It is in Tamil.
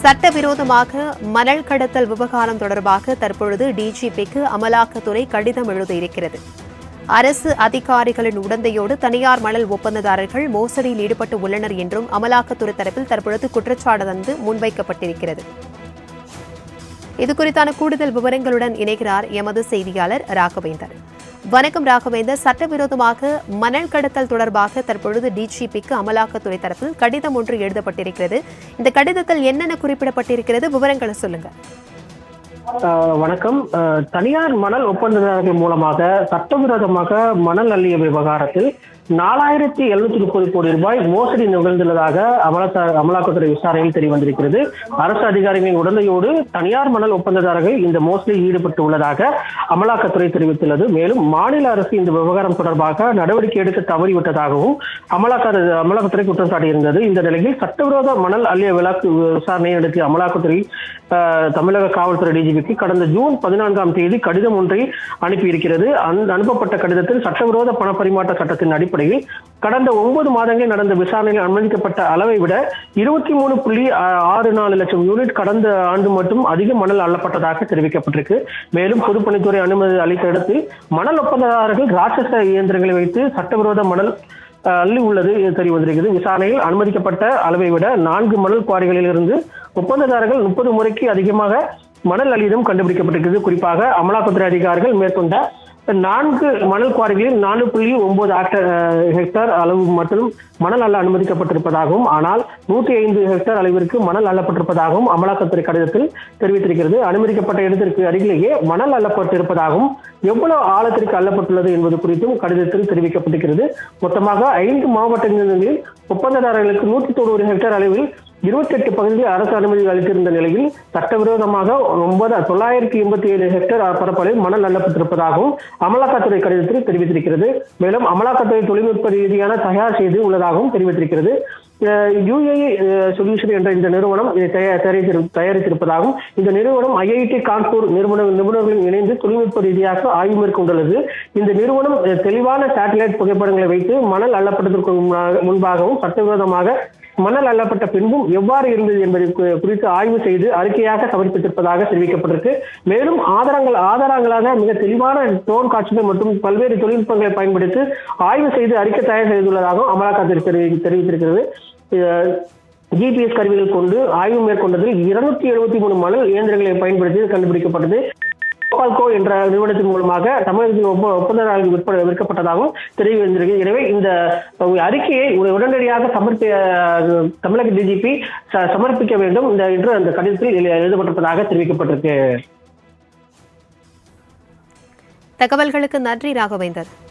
சட்டவிரோதமாக மணல் கடத்தல் விவகாரம் தொடர்பாக தற்பொழுது டிஜிபிக்கு அமலாக்கத்துறை கடிதம் எழுதியிருக்கிறது. அரசு அதிகாரிகளின் உடந்தையோடு தனியார் மணல் ஒப்பந்ததாரர்கள் மோசடியில் ஈடுபட்டு உள்ளனர் என்றும் அமலாக்கத்துறை தரப்பில் தற்பொழுது குற்றச்சாட்டு முன்வைக்கப்பட்டிருக்கிறது. இதுகுறித்தான கூடுதல் விவரங்களுடன் இணைகிறார் எமது செய்தியாளர் ராகவேந்தர். வணக்கம் ராகவேந்தர். சட்டவிரோதமாக மணல் கடத்தல் தொடர்பாக தற்பொழுது டிஜிபிக்கு அமலாக்கத்துறை தரப்பில் கடிதம் ஒன்று எழுதப்பட்டிருக்கிறது. இந்த கடிதத்தில் என்னென்ன குறிப்பிடப்பட்டிருக்கிறது, விவரங்களை சொல்லுங்க. வணக்கம். தனியார் மணல் ஒப்பந்ததாரர்கள் மூலமாக சட்டவிரோதமாக மணல் அள்ளிய விவகாரத்தில் 4730 கோடி ரூபாய் மோசடி நிகழ்ந்துள்ளதாக அமலாக்கத்துறை விசாரணையில் தெரியவந்திருக்கிறது. அரசு அதிகாரிகளின் உடந்தையோடு தனியார் மணல் ஒப்பந்ததாரர்கள் இந்த மோசடியில் ஈடுபட்டு உள்ளதாக அமலாக்கத்துறை தெரிவித்துள்ளது. மேலும் மாநில அரசு இந்த விவகாரம் தொடர்பாக நடவடிக்கை எடுக்க தவறிவிட்டதாகவும் அமலாக்கத்துறை குற்றம் சாட்டியிருந்தது. இந்த நிலையில் சட்டவிரோத மணல் அள்ளிய விசாரணையை நடத்திய அமலாக்கத்துறை தமிழக காவல்துறை டிஜிபிக்கு கடந்த ஜூன் 14ஆம் தேதி கடிதம் ஒன்றை அனுப்பியிருக்கிறது. அனுப்பப்பட்ட கடிதத்தில் சட்டவிரோத பண பரிமாற்ற சட்டத்தின் அடிப்படையில் கடந்த 9 மாதங்களில் நடந்த விசாரணையில் அனுமதிக்கப்பட்ட அளவை விட 23.64 லட்சம் யூனிட் கடந்த ஆண்டு மட்டும் அதிக மணல் அள்ளப்பட்டதாக தெரிவிக்கப்பட்டிருக்கு. மேலும் பொதுப்பணித்துறை அனுமதி அளித்த இடத்தில் மணல் ஒப்பந்ததாரர்கள் ராட்சச இயந்திரங்களை வைத்து சட்டவிரோத மணல் அள்ளி உள்ளது தெரிய வந்திருக்கிறது. விசாரணையில் அனுமதிக்கப்பட்ட அளவை விட 4 மணல் குவாரிகளில் இருந்து ஒப்பந்ததாரர்கள் 30 முறைக்கு அதிகமாக மணல் அள்ளியதும் கண்டுபிடிக்கப்பட்டிருக்கிறது. குறிப்பாக அமலாக்கத்துறை அதிகாரிகள் மேற்கொண்ட 4 மணல் குவாரிகளில் 4.9 ஹெக்டேர் அளவு மட்டும் மணல் அள்ள அனுமதிக்கப்பட்டிருப்பதாகவும், ஆனால் 105 ஹெக்டேர் அளவிற்கு மணல் அள்ளப்பட்டிருப்பதாகவும் அமலாக்கத்துறை கடிதத்தில் தெரிவித்திருக்கிறது. அனுமதிக்கப்பட்ட இடத்திற்கு அருகிலேயே மணல் அள்ளப்பட்டிருப்பதாகவும், எவ்வளவு ஆழத்திற்கு அள்ளப்பட்டுள்ளது என்பது குறித்தும் கடிதத்தில் தெரிவிக்கப்பட்டிருக்கிறது. மொத்தமாக 5 மாவட்டங்களில் ஒப்பந்ததாரர்களுக்கு 190 ஹெக்டேர் அளவில் 28 பகுதிகளில் அரசு அனுமதி அளித்திருந்த நிலையில் சட்டவிரோதமாக 987 ஹெக்டேர் பரப்பளவில் மணல் அள்ளப்பட்டிருப்பதாகவும் அமலாக்கத்துறை கடிதத்தில் தெரிவித்திருக்கிறது. மேலும் அமலாக்கத்துறை தொழில்நுட்ப ரீதியான தயார் செய்து உள்ளதாகவும் தெரிவித்திருக்கிறது. UAE சொல்யூஷன் என்ற இந்த நிறுவனம் இதை தயாரித்திருப்பதாகவும், இந்த நிறுவனம் IIT கான்பூர் நிபுணர்களுடன் இணைந்து தொழில்நுட்ப ரீதியாக ஆய்வு மேற்கொண்டுள்ளது. இந்த நிறுவனம் தெளிவான சேட்டலைட் புகைப்படங்களை வைத்து மணல் அள்ளப்பட்டதற்கு முன்பாகவும் சட்டவிரோதமாக மணல் அள்ளப்பட்ட பின்பும் எவ்வாறு இருந்தது என்பதை குறித்து ஆய்வு செய்து அறிக்கையாக சமர்ப்பித்திருப்பதாக தெரிவிக்கப்பட்டிருக்கு. மேலும் ஆதாரங்களாக மிக தெளிவான ட்ரோன் காட்சிகள் மற்றும் பல்வேறு தொழில்நுட்பங்களை பயன்படுத்தி ஆய்வு செய்து அறிக்கை தயார் செய்துள்ளதாகவும் அமலாக்கத்துறை தெரிவித்திருக்கிறது. GPS கருவிகள் கொண்டு ஆய்வு மேற்கொண்டதில் 273 மணல் இயந்திரங்களை பயன்படுத்தி கண்டுபிடிக்கப்பட்டது. கோபால்கோ என்ற நிறுவனத்தின் மூலமாக தமிழகத்தில் ஒப்பந்ததாரர்கள் விற்கப்பட்டதாகவும் தெரிவித்திருக்கிறது. எனவே இந்த அறிக்கையை உடனடியாக தமிழக டிஜிபி சமர்ப்பிக்க வேண்டும் என்று அந்த கடிதத்தில் எழுதப்பட்டிருப்பதாக தெரிவிக்கப்பட்டிருக்கு. தகவல்களுக்கு நன்றி ராகவேந்தர்.